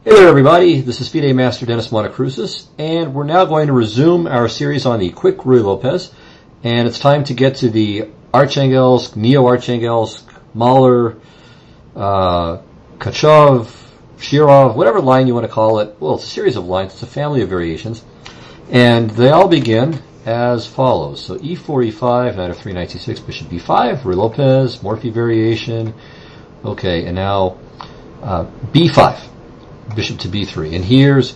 Hey there everybody, this is FIDE Master Dennis Monokroussos, and we're now going to resume our series on the quick Ruy Lopez, and it's time to get to the Archangelsk, Neo-Archangelsk, Mahler, Kachov, Shirov, whatever line you want to call it. Well, it's a series of lines, it's a family of variations, and they all begin as follows. So E4, E5, Knight f3, Knight C6, Bishop B5, Ruy Lopez, Morphy variation, okay, and now B5. Bishop to B3, and here's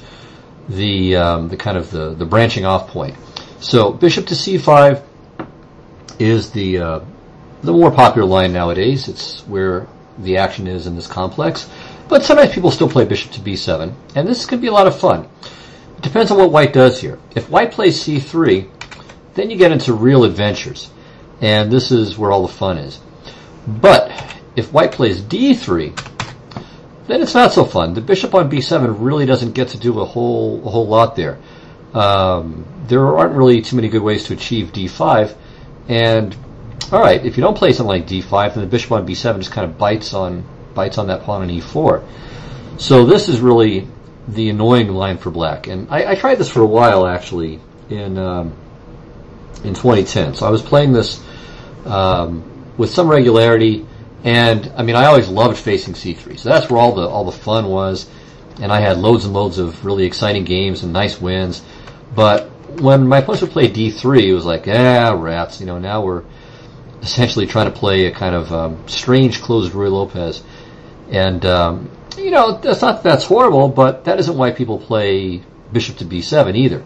the kind of the branching off point. So bishop to C5 is the more popular line nowadays. It's where the action is in this complex. But sometimes people still play bishop to B7, and this can be a lot of fun. It depends on what white does here. If white plays C3, then you get into real adventures, and this is where all the fun is. But if white plays D3, then it's not so fun. The bishop on B7 really doesn't get to do a whole lot there. There aren't really too many good ways to achieve D5. And all right, if you don't play something like D5, then the bishop on B7 just kind of bites on that pawn on E4. So this is really the annoying line for black. And I tried this for a while actually in 2010. So I was playing this with some regularity. And I mean, I always loved facing C3, so that's where all the fun was, and I had loads and loads of really exciting games and nice wins. But when my opponents would play D3, it was like, rats. You know, now we're essentially trying to play a kind of strange closed Ruy Lopez, and you know, that's horrible, but that isn't why people play bishop to B7 either.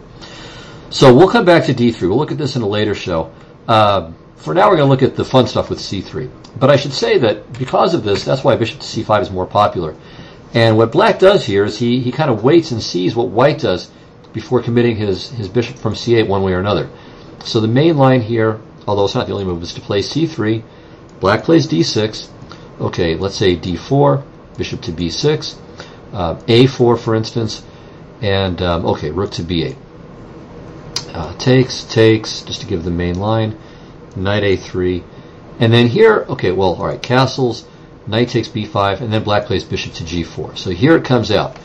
So we'll come back to D3. We'll look at this in a later show. For now, we're going to look at the fun stuff with C3. But I should say that because of this, that's why bishop to C5 is more popular. And what black does here is he kind of waits and sees what white does before committing his bishop from C8 one way or another. So the main line here, although it's not the only move, is to play C3. Black plays D6. Okay, let's say D4, bishop to B6, A4 for instance, and okay, rook to B8. Takes, just to give the main line. Knight A3, and then here, okay, well, all right, castles, knight takes B5, and then black plays bishop to G4. So here it comes out.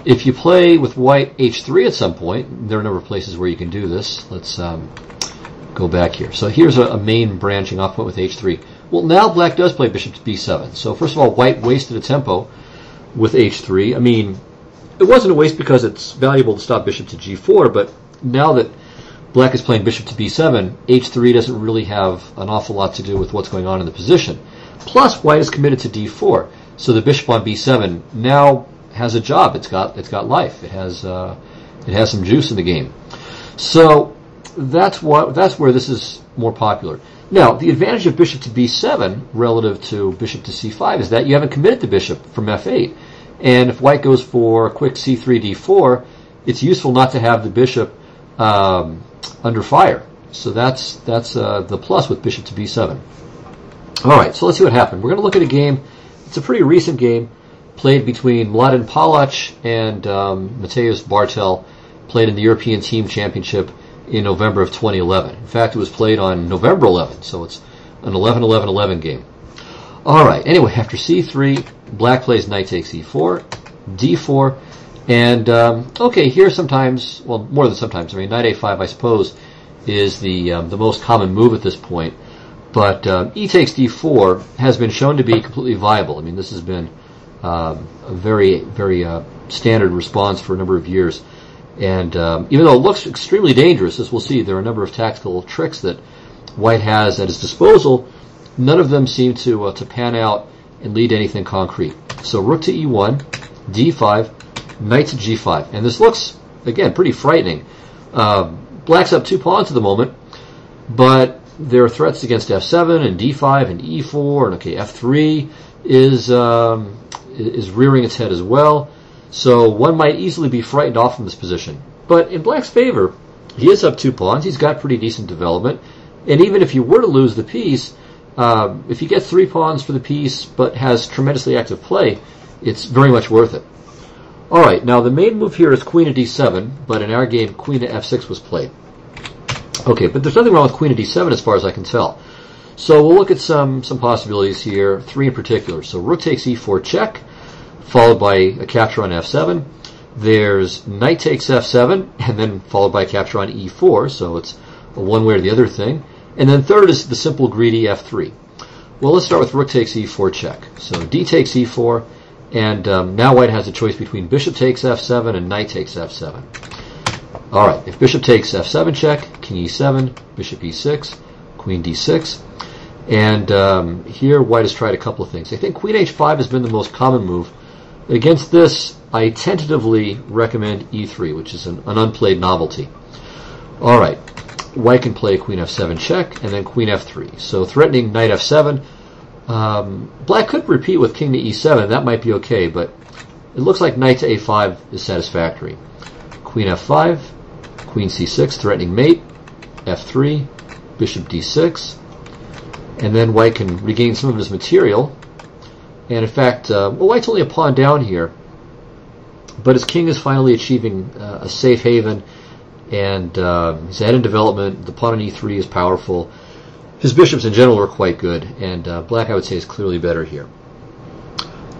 If you play with white H3 at some point, there are a number of places where you can do this. Let's go back here. So here's a main branching off point with H3. Well, now black does play bishop to B7. So first of all, white wasted a tempo with H3. I mean, it wasn't a waste because it's valuable to stop bishop to G4, but now that black is playing bishop to b7, h3 doesn't really have an awful lot to do with what's going on in the position. Plus, white is committed to d4, so the bishop on b7 now has a job. It's got life. It has some juice in the game. So that's where this is more popular. Now, the advantage of bishop to b7 relative to bishop to c5 is that you haven't committed the bishop from f8. And if white goes for a quick c3 d4, it's useful not to have the bishop under fire. So that's the plus with bishop to b7. All right, so let's see what happened. We're going to look at a game. It's a pretty recent game played between Mladen Palac and Mateusz Bartel, played in the European Team Championship in November of 2011. In fact, it was played on November 11, so it's an 11-11-11 game. All right, anyway, after c3, black plays knight takes e4, d4, and okay, here sometimes, well, more than sometimes, I mean, knight a5, I suppose, is the most common move at this point. But e takes d4 has been shown to be completely viable. I mean, this has been a very, very standard response for a number of years. And even though it looks extremely dangerous, as we'll see, there are a number of tactical tricks that white has at his disposal. None of them seem to pan out and lead to anything concrete. So rook to e1, d5, knight to g5. And this looks, again, pretty frightening. Black's up 2 pawns at the moment, but there are threats against f7 and d5 and e4, and okay, f3 is rearing its head as well. So one might easily be frightened off from this position. But in black's favor, he is up 2 pawns. He's got pretty decent development. And even if you were to lose the piece, if he gets 3 pawns for the piece but has tremendously active play, it's very much worth it. All right, now the main move here is queen to d7, but in our game, queen to f6 was played. Okay, but there's nothing wrong with queen to d7 as far as I can tell. So we'll look at some possibilities here, 3 in particular. So rook takes e4 check, followed by a capture on f7. There's knight takes f7, and then followed by a capture on e4, so it's a one way or the other thing. And then third is the simple greedy f3. Well, let's start with rook takes e4 check. So d takes e4, and now white has a choice between bishop takes f7 and knight takes f7. All right, if bishop takes f7 check, king e7, bishop e6, queen d6. And here white has tried a couple of things. I think queen h5 has been the most common move. Against this, I tentatively recommend e3, which is an unplayed novelty. All right, white can play queen f7 check and then queen f3. So threatening knight f7. Black could repeat with king to e7. That might be okay, but it looks like knight to a5 is satisfactory. Queen f5, queen c6, threatening mate, f3, bishop d6, and then white can regain some of his material. And in fact, well, white's only a pawn down here, but his king is finally achieving a safe haven, and he's ahead in development. The pawn on e3 is powerful. His bishops in general are quite good, and black, I would say, is clearly better here.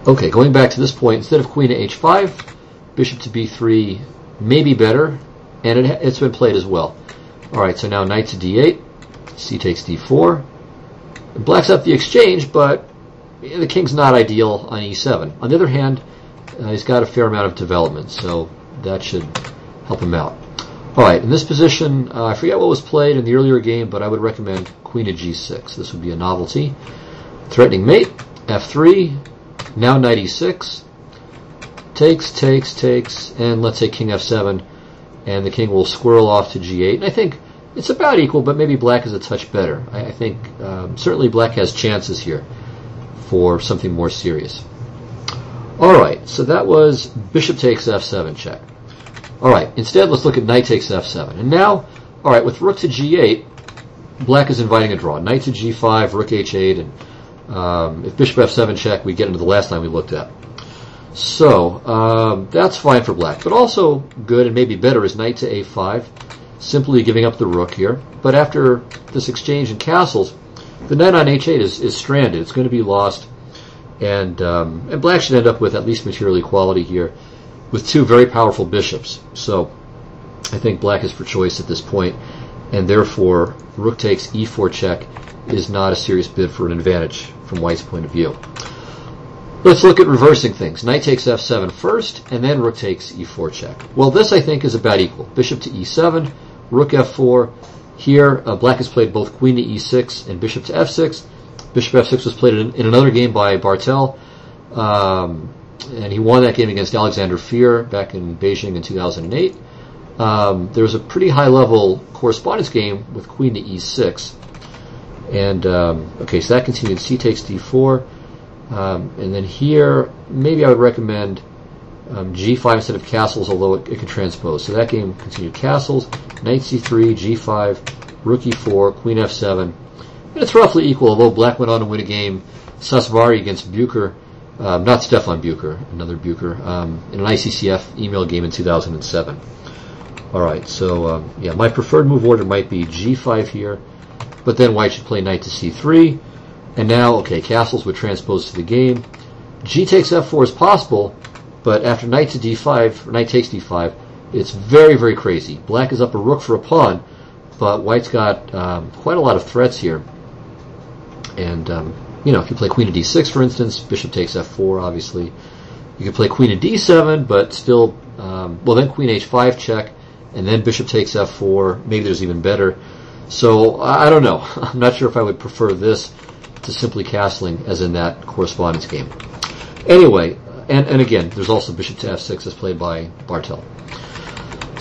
Okay, going back to this point, instead of queen to h5, bishop to b3 may be better, and it's been played as well. All right, so now knight to d8, c takes d4. And black's up the exchange, but the king's not ideal on e7. On the other hand, he's got a fair amount of development, so that should help him out. All right, in this position, I forget what was played in the earlier game, but I would recommend queen to g6. This would be a novelty. Threatening mate, f3, now knight e6, takes, and let's say king f7, and the king will squirrel off to g8. And I think it's about equal, but maybe black is a touch better. I think certainly black has chances here for something more serious. All right, so that was bishop takes f7 check. All right, instead let's look at knight takes f7. And now, all right, with rook to g8, black is inviting a draw. Knight to g5, rook h8, and if bishop f7 check, we get into the last line we looked at. So that's fine for black, but also good and maybe better is knight to a5, simply giving up the rook here. But after this exchange in castles, the knight on h8 is stranded. It's going to be lost, and black should end up with at least material equality here with two very powerful bishops. So I think black is for choice at this point, and therefore rook takes e4 check is not a serious bid for an advantage from white's point of view. Let's look at reversing things. Knight takes f7 first, and then rook takes e4 check. Well, this I think is about equal. Bishop to e7, rook f4. Here, black has played both queen to e6 and bishop to f6. Bishop f6 was played in another game by Bartel, and he won that game against Alexander Fear back in Beijing in 2008. There was a pretty high-level correspondence game with queen to e6. And, okay, so that continued. C takes d4. And then here, maybe I would recommend g5 instead of castles, although it can transpose. So that game continued castles, knight c3, g5, rook e4, queen f7. And it's roughly equal, although black went on to win a game, Sasvari against Bucher, not Stefan Bucher, another Bucher, in an ICCF email game in 2007. All right, so yeah, my preferred move order might be g5 here, but then white should play knight to c3. And now, okay, castles would transpose to the game. G takes f4 is possible, but after knight to d5, or knight takes d5, it's very, very crazy. Black is up a rook for a pawn, but white's got quite a lot of threats here. And, you know, if you play queen to d6, for instance, bishop takes f4, obviously. You could play queen to d7, but still, well, then queen h5 check, and then bishop takes f4. Maybe there's even better. So, I don't know. I'm not sure if I would prefer this to simply castling as in that correspondence game. Anyway, and again, there's also bishop to f6 as played by Bartel.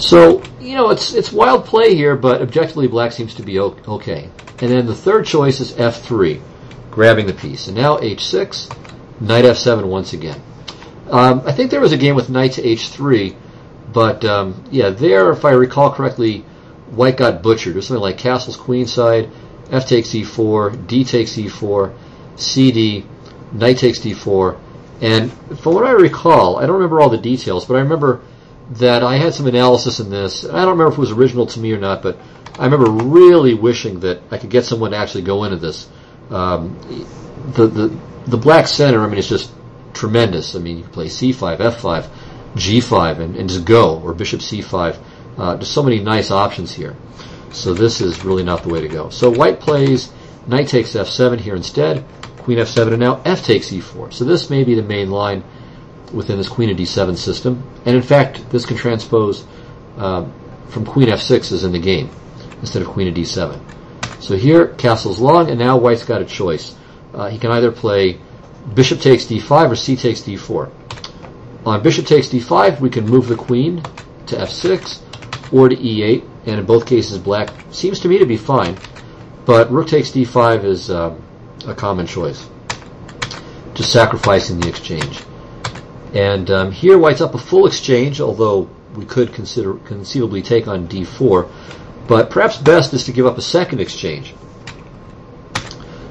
So, you know, it's wild play here, but objectively black seems to be okay. And then the third choice is f3, grabbing the piece. And now h6, knight f7 once again. I think there was a game with knight to h3, but yeah, there, if I recall correctly, white got butchered. It was something like castles queenside, f takes e4, d takes e4, cd, knight takes d4, and from what I recall, I don't remember all the details, but I remember that I had some analysis in this. I don't remember if it was original to me or not, but I remember really wishing that I could get someone to actually go into this. The black center, I mean, it's just tremendous. I mean, you can play c5, f5, g5, and just go, or bishop c5. There's so many nice options here. So this is really not the way to go. So white plays knight takes f7 here instead, queen f7, and now f takes e4. So this may be the main line within this queen of d7 system. And in fact, this can transpose from queen f6 is in the game instead of queen of d7. So here, castle's long, and now white's got a choice. He can either play bishop takes d5 or c takes d4. On bishop takes d5, we can move the queen to f6 or to e8, and in both cases black seems to me to be fine, but rook takes d5 is a common choice, just sacrificing the exchange. And here white's up a full exchange, although we could conceivably take on d4, but perhaps best is to give up a second exchange.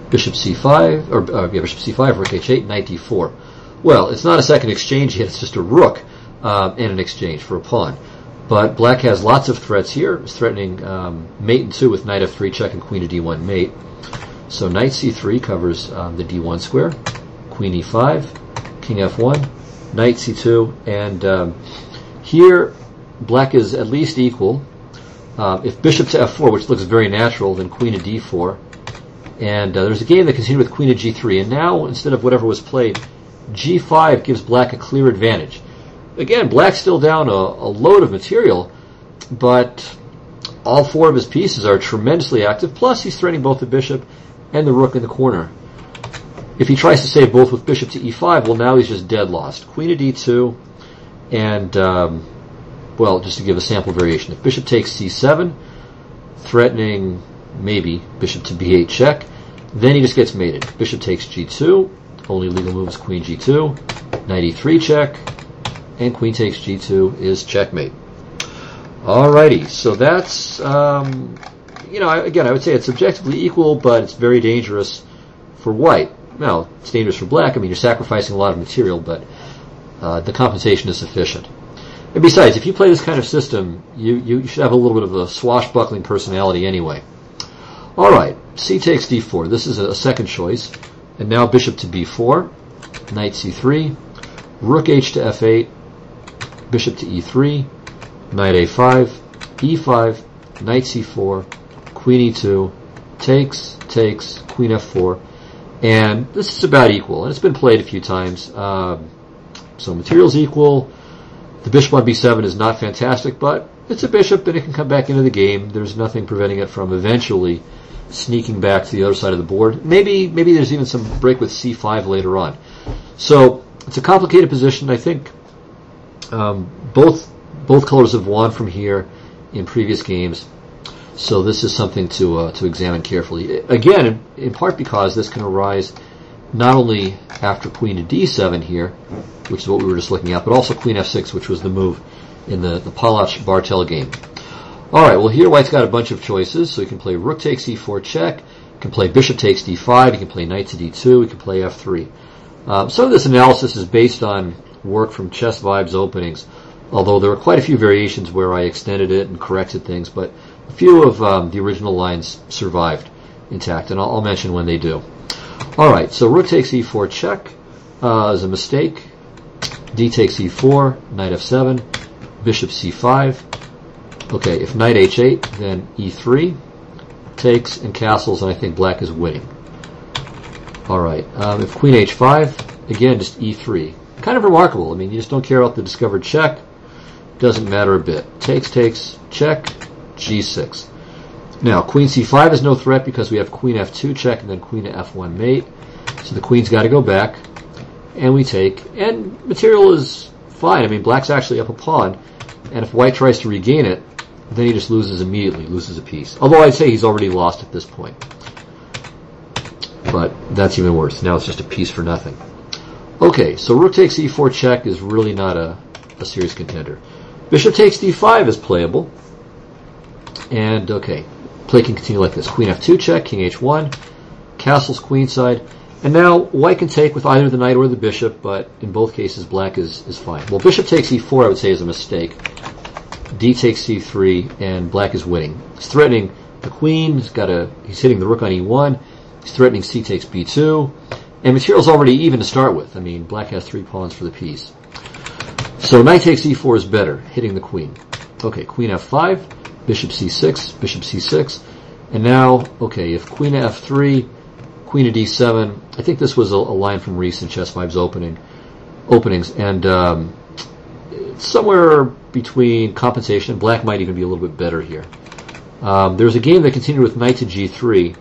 Bishop c5, or bishop c5, rook h8, knight d4. Well, it's not a second exchange yet, it's just a rook in an exchange for a pawn. But black has lots of threats here. It's threatening mate in 2 with knight f3 check and queen to d1 mate. So knight c3 covers the d1 square, queen e5, king f1, knight c2, and here black is at least equal. If bishop to f4, which looks very natural, then queen to d4. And there's a game that continued with queen to g3, and now instead of whatever was played, g5 gives black a clear advantage. Again, black's still down a load of material, but all 4 of his pieces are tremendously active, plus he's threatening both the bishop and the rook in the corner. If he tries to save both with bishop to e5, well, now he's just dead lost. Queen to d2, and, well, just to give a sample variation, if bishop takes c7, threatening maybe bishop to b8 check, then he just gets mated. Bishop takes g2, only legal move is queen g2, knight e3 check, and queen takes g2 is checkmate. Alrighty, so that's, again, I would say it's subjectively equal, but it's very dangerous for white. Now, it's dangerous for black. I mean, you're sacrificing a lot of material, but the compensation is sufficient. And besides, if you play this kind of system, you should have a little bit of a swashbuckling personality anyway. Alright, c takes d4. This is a second choice. And now bishop to b4, knight c3, rook h to f8, bishop to e3, knight a5, e5, knight c4, queen e2, takes, queen f4, and this is about equal, and it's been played a few times. So material's equal. The bishop on b7 is not fantastic, but it's a bishop and it can come back into the game. There's nothing preventing it from eventually sneaking back to the other side of the board. Maybe there's even some break with c5 later on. So it's a complicated position. I think both colors have won from here in previous games, so this is something to examine carefully. Again, in part because this can arise not only after queen to d7 here, which is what we were just looking at, but also queen f6, which was the move in the Palach-Bartel game. Alright, well here white's got a bunch of choices, so he can play rook takes e4 check, he can play bishop takes d5, he can play knight to d2, he can play f3. Some of this analysis is based on work from Chess Vibes openings, although there were quite a few variations where I extended it and corrected things, but a few of the original lines survived intact, and I'll mention when they do. Alright, so rook takes e4 check is a mistake, d takes e4, knight f7, bishop c5. Okay, if knight h8, then e3 takes and castles, and I think black is winning. Alright, if queen h5, again, just e3. Kind of remarkable. I mean, you just don't care about the discovered check. Doesn't matter a bit. Takes, check, g6. Now, queen c5 is no threat because we have queen f2 check and then queen to f1 mate. So the queen's got to go back, and we take. And material is fine. I mean, black's actually up a pawn, and if white tries to regain it, then he just loses immediately, loses a piece. Although I'd say he's already lost at this point. But that's even worse. Now it's just a piece for nothing. Okay, so rook takes e4 check is really not a serious contender. Bishop takes d5 is playable. And, okay, play can continue like this. Queen f2 check, king h1, castles queenside. And now white can take with either the knight or the bishop, but in both cases black is fine. Well, bishop takes e4 I would say is a mistake. D takes c3, and black is winning. He's threatening the queen, he's hitting the rook on e1, he's threatening c takes b2, And material's already even to start with. I mean, black has 3 pawns for the piece. So knight takes e4 is better, hitting the queen. Okay, queen f5, bishop c6, bishop c6. And now, okay, if queen to f3, queen to d7, I think this was a line from recent Chess Vibes openings, and somewhere between compensation, black might even be a little bit better here. There's a game that continued with knight to g3,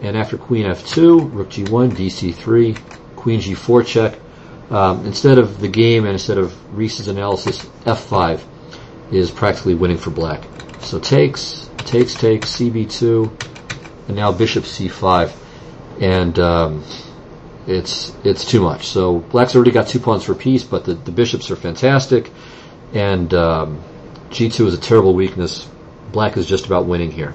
and after queen f2, rook g1, dc3, queen g4 check. Instead of the game and instead of Reese's analysis, f5 is practically winning for black. So takes, cb2, and now bishop c5, and it's too much. So black's already got 2 pawns for piece, but the bishops are fantastic, and g2 is a terrible weakness. Black is just about winning here.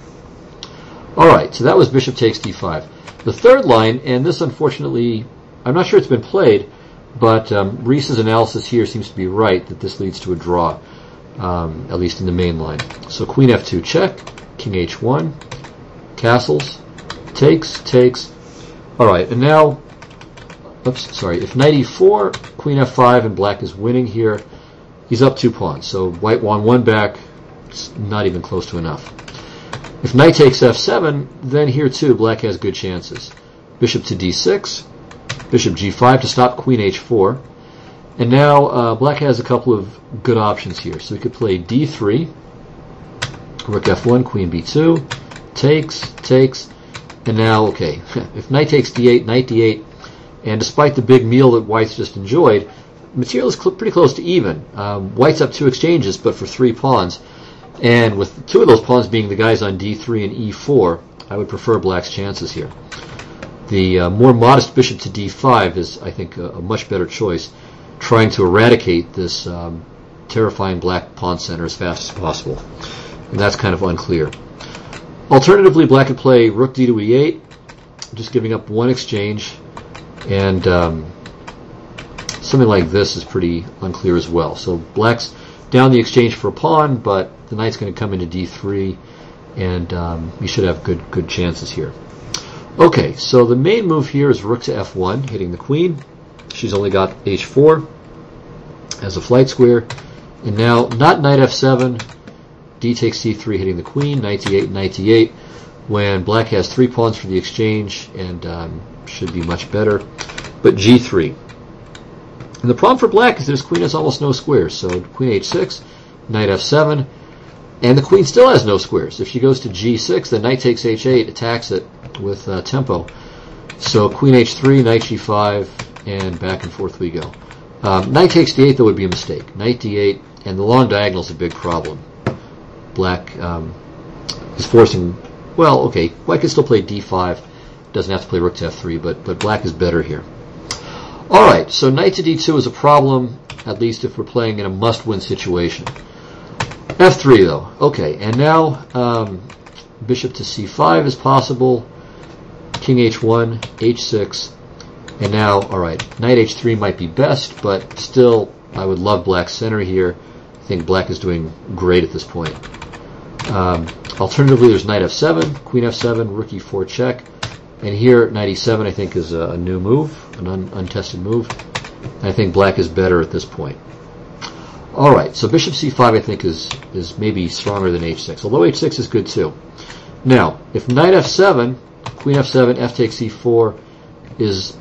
Alright, so that was bishop takes d5. The third line, and this unfortunately, I'm not sure it's been played, but Reese's analysis here seems to be right, that this leads to a draw, at least in the main line. So queen f2 check, king h1, castles, takes. Alright, and now, if knight e4, queen f5, and black is winning here, he's up 2 pawns. So white won 1 back, it's not even close to enough. If knight takes f7, then here too, black has good chances. Bishop to d6, bishop g5 to stop queen h4. And now black has a couple of good options here. So we could play d3, rook f1, queen b2, takes, and now, okay, if knight takes d8, knight d8, and despite the big meal that white's just enjoyed, material is pretty close to even. White's up 2 exchanges, but for 3 pawns. And with 2 of those pawns being the guys on d3 and e4, I would prefer black's chances here. The more modest bishop to d5 is, I think, a much better choice, trying to eradicate this terrifying black pawn center as fast as possible. And that's kind of unclear. Alternatively, black could play rook d to e8, just giving up 1 exchange, and something like this is pretty unclear as well. So black's down the exchange for a pawn, but the knight's going to come into d3, and you should have good chances here. Okay, so the main move here is rook to f1, hitting the queen. She's only got h4 as a flight square. And now, not knight f7, d takes c3, hitting the queen, knight d8, when black has 3 pawns for the exchange, and should be much better. But g3. And the problem for black is that his queen has almost no squares. So queen h6, knight f7, and the queen still has no squares. If she goes to g6, then knight takes h8, attacks it with tempo. So queen h3, knight g5, and back and forth we go. Knight takes d8, though, would be a mistake. Knight d8, and the long diagonal is a big problem. Black is forcing, well, okay, white can still play d5, doesn't have to play rook to f3, but black is better here. Alright, so knight to d2 is a problem, at least if we're playing in a must-win situation. f3 though, okay, and now bishop to c5 is possible, king h1, h6, and now, alright, knight h3 might be best, but still, I would love black's center here. I think black is doing great at this point. Alternatively, there's knight f7, queen f7, rook e4 check, and here knight e7 I think is a new move, an untested move. I think black is better at this point. Alright, so bishop c5 I think is maybe stronger than h6, although h6 is good too. Now, if knight f7, queen f7, f takes e4 is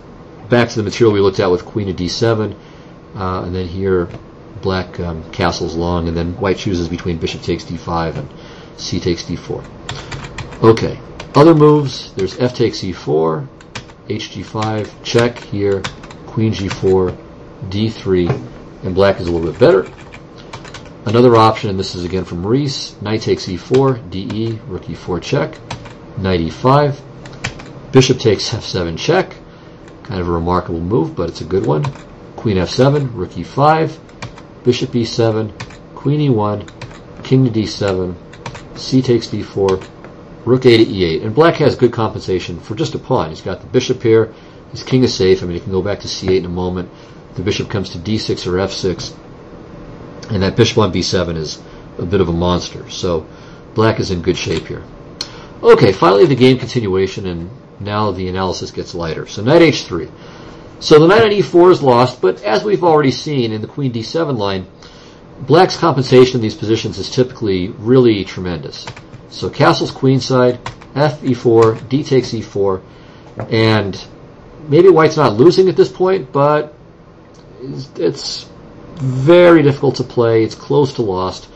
back to the material we looked at with queen to d7, and then here black castles long, and then white chooses between bishop takes d5 and c takes d4. Okay, other moves, there's f takes e4, hg5, check here, queen g4, d3, and black is a little bit better. Another option, and this is again from Reese, knight takes e4, de, rook e4 check, knight e5, bishop takes f7 check, kind of a remarkable move, but it's a good one, queen f7, rook e5, bishop e7, queen e1, king to d7, c takes d4, rook a to e8, and black has good compensation for just a pawn. He's got the bishop here, his king is safe, I mean he can go back to c8 in a moment, the bishop comes to d6 or f6, and that bishop on b7 is a bit of a monster, so black is in good shape here. Okay, finally the game continuation, and now the analysis gets lighter. So knight h3. So the knight on e4 is lost, but as we've already seen in the queen d7 line, black's compensation in these positions is typically really tremendous. So castle's queenside, f e4, d takes e4, and maybe white's not losing at this point, but it's very difficult to play. It's close to lost.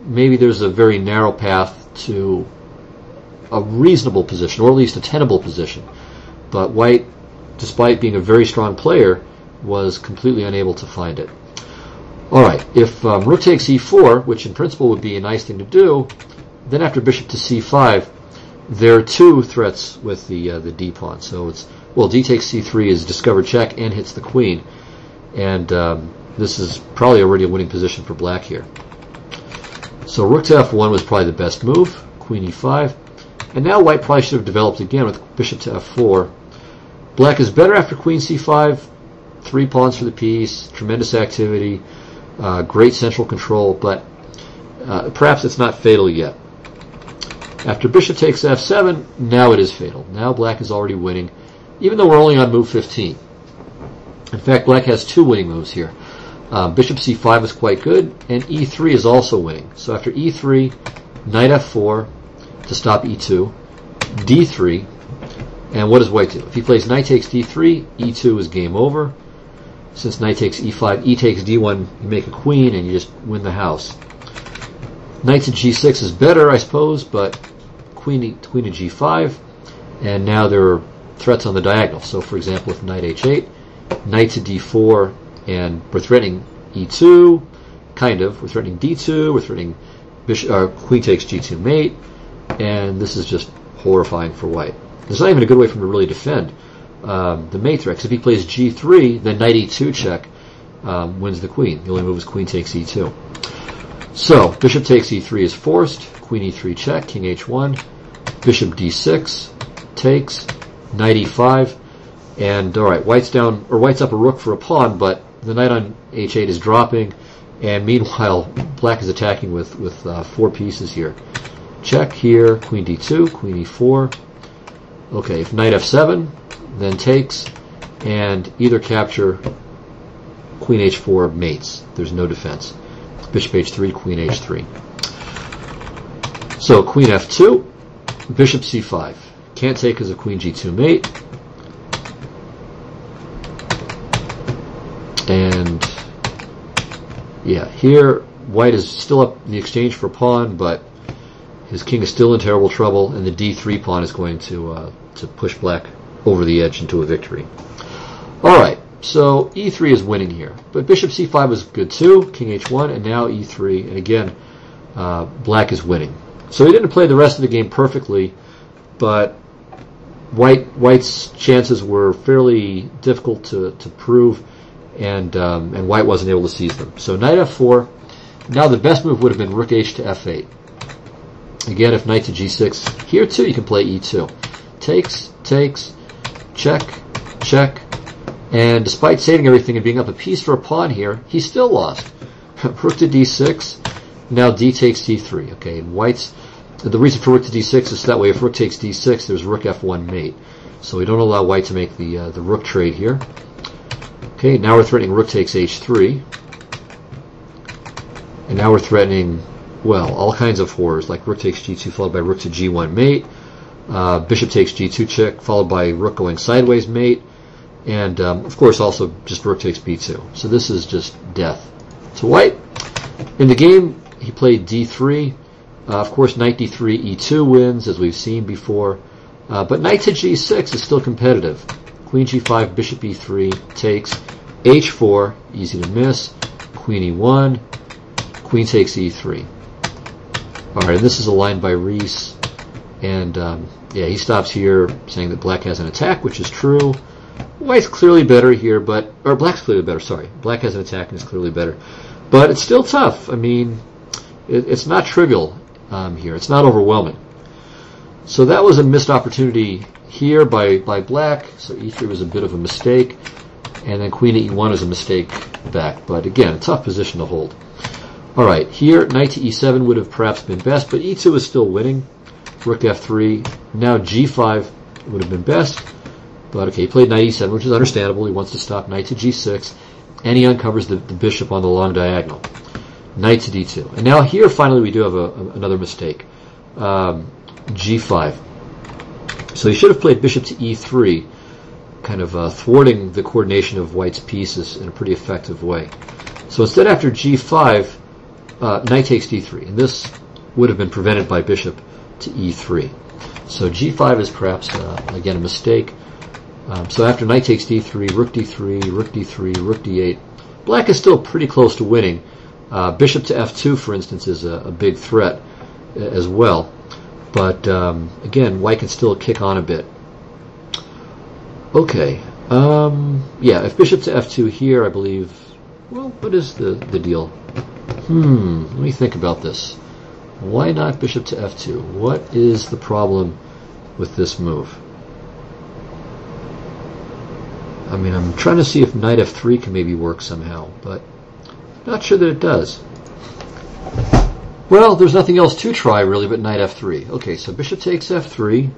Maybe there's a very narrow path to a reasonable position, or at least a tenable position. But white, despite being a very strong player, was completely unable to find it. Alright, if rook takes e4, which in principle would be a nice thing to do, then after bishop to c5, there are two threats with the d pawn. So it's, well, d takes c3 is discovered check and hits the queen. And this is probably already a winning position for black here. So rook to f1 was probably the best move, queen e5. And now white probably should have developed again with bishop to f4. Black is better after queen c5, 3 pawns for the piece, tremendous activity, great central control, but perhaps it's not fatal yet. After bishop takes f7, now it is fatal. Now black is already winning, even though we're only on move 15. In fact, black has 2 winning moves here. Bishop c5 is quite good, and e3 is also winning. So after e3, knight f4 to stop e2, d3, and what does white do? If he plays knight takes d3, e2 is game over. Since knight takes e5, e takes d1, you make a queen and you just win the house. Knight to g6 is better, I suppose, but queen to g5, and now there are threats on the diagonal. So for example, with knight h8, knight to d4, and we're threatening e2, kind of. We're threatening d2, we're threatening queen takes g2 mate, and this is just horrifying for white. There's not even a good way for him to really defend the mate threat, because if he plays g3, then knight e2 check wins the queen. The only move is queen takes e2. So, bishop takes e3 is forced, queen e3 check, king h1, bishop d6, takes, knight e5, and alright, white's down, or white's up a rook for a pawn, but the knight on h8 is dropping, and meanwhile, black is attacking with 4 pieces here. Check here, queen d2, queen e4. Okay, if knight f7, then takes, and either capture, queen h4 mates. There's no defense. Bishop h3, queen h3. So queen f2, bishop c5. Can't take as a queen g2 mate. And yeah, here white is still up in the exchange for pawn, but his king is still in terrible trouble, and the d3 pawn is going to push black over the edge into a victory. Alright, so e3 is winning here, but bishop c5 was good too, king h1, and now e3, and again, black is winning. So he didn't play the rest of the game perfectly, but white's chances were fairly difficult to prove, and white wasn't able to seize them. So knight f4. Now the best move would have been rook h to f8. Again, if knight to g6, here too you can play e2. Takes, takes, check, check, and despite saving everything and being up a piece for a pawn here, he still lost. Rook to d6, now d takes d3. Okay, and white's, the reason for rook to d6 is that way if rook takes d6, there's rook f1 mate. So we don't allow white to make the rook trade here. Okay, now we're threatening rook takes h3. And now we're threatening, well, all kinds of horrors, like rook takes g2 followed by rook to g1 mate, bishop takes g2 check followed by rook going sideways mate, and of course also just rook takes b2. So this is just death to white. In the game, he played d3. Of course, knight d3, e2 wins, as we've seen before, but knight to g6 is still competitive. Queen g5, bishop e3, takes, h4, easy to miss, queen e1, queen takes e3. Alright, and this is a line by Reese, and yeah, he stops here saying that black has an attack, which is true. White's clearly better here, but, or black's clearly better, sorry. Black has an attack and is clearly better. But it's still tough. I mean, it's not trivial here. It's not overwhelming. So that was a missed opportunity here by black. So e3 was a bit of a mistake. And then queen to e1 is a mistake back. But again, a tough position to hold. Alright, here knight to e7 would have perhaps been best, but e2 is still winning. Rook f3. Now g5 would have been best. But okay, he played knight e7, which is understandable. He wants to stop knight to g6, and he uncovers the bishop on the long diagonal. Knight to d2. And now here, finally, we do have another mistake. G5. So he should have played bishop to e3, kind of thwarting the coordination of white's pieces in a pretty effective way. So instead, after g5, knight takes d3. And this would have been prevented by bishop to e3. So g5 is perhaps, again, a mistake. So after knight takes d3, rook d3, rook d3, rook d8, black is still pretty close to winning. Bishop to f2, for instance, is a big threat as well. But again, white can still kick on a bit. Okay. Yeah, if bishop to f2 here, I believe... Well, what is the deal? Let me think about this. Why not bishop to f2? What is the problem with this move? I mean, I'm trying to see if knight f3 can maybe work somehow, but not sure that it does. Well, there's nothing else to try, really, but knight f3. Okay, so bishop takes f3.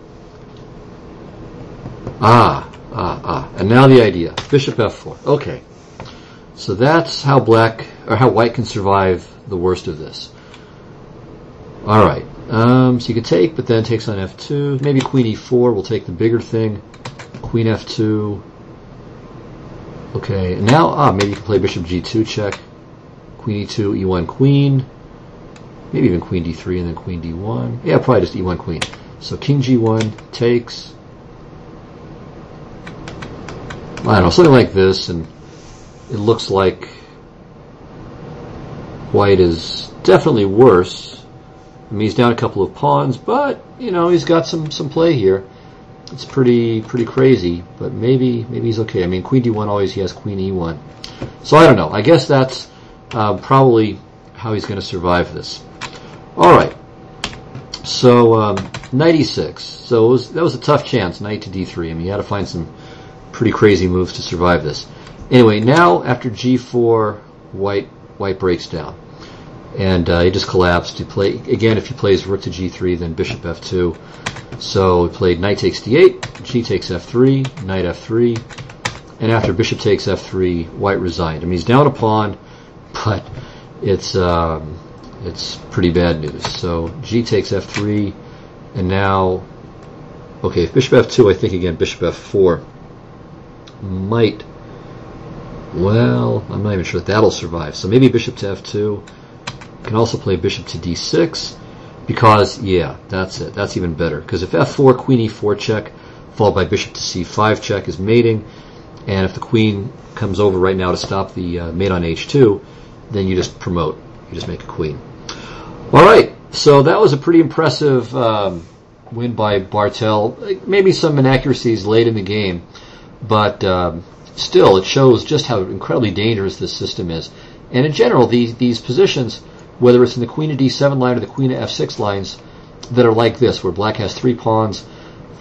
And now the idea. Bishop f4. Okay. So that's how how white can survive the worst of this. Alright. So you can take, but then takes on f2. Maybe queen e4 will take the bigger thing. Queen f2. Okay, and now, maybe you can play bishop g2 check. Queen e2, e1 queen. Maybe even queen d3 and then queen d1. Yeah, probably just e1 queen. So king g1 takes. I don't know, something like this, and it looks like white is definitely worse. I mean, he's down a couple of pawns, but, you know, he's got some play here. It's pretty crazy, but maybe he's okay. I mean, queen d1 always, he has queen e1. So I don't know. I guess that's probably how he's going to survive this. All right. So knight e6. So that was a tough chance, knight to d3. I mean, you had to find some pretty crazy moves to survive this. Anyway, now after g4, white breaks down, and he just collapsed. He again. If he plays rook to g3, then bishop f2. So he played knight takes d8, g takes f3, knight f3, and after bishop takes f3, white resigned. I mean, he's down a pawn, but it's pretty bad news. So g takes f3, and now, okay, if bishop f2, I think again bishop f4 might, well, I'm not even sure that'll survive. So maybe bishop to f2. Can also play bishop to d6, because, yeah, that's it. That's even better. Because if f4, queen e4 check, followed by bishop to c5 check is mating, and if the queen comes over right now to stop the mate on h2, then you just promote. You just make a queen. All right, so that was a pretty impressive win by Bartel. Maybe some inaccuracies late in the game, but still, it shows just how incredibly dangerous this system is. And in general, these positions, whether it's in the queen to d7 line or the queen to f6 lines, that are like this, where black has 3 pawns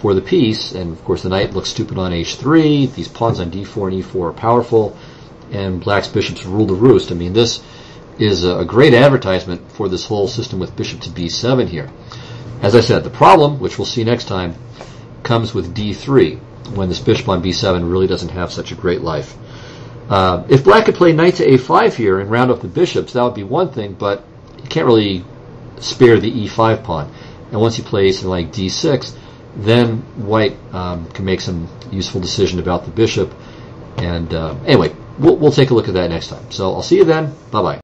for the piece, and of course the knight looks stupid on h3, these pawns on d4 and e4 are powerful, and black's bishops rule the roost. I mean, this is a great advertisement for this whole system with bishop to b7 here. As I said, the problem, which we'll see next time, comes with d3, when this bishop on b7 really doesn't have such a great life. If black could play knight to a5 here and round up the bishops, that would be one thing, but you can't really spare the e5 pawn. And once he plays something like d6, then white can make some useful decision about the bishop. And anyway, we'll take a look at that next time. So I'll see you then. Bye-bye.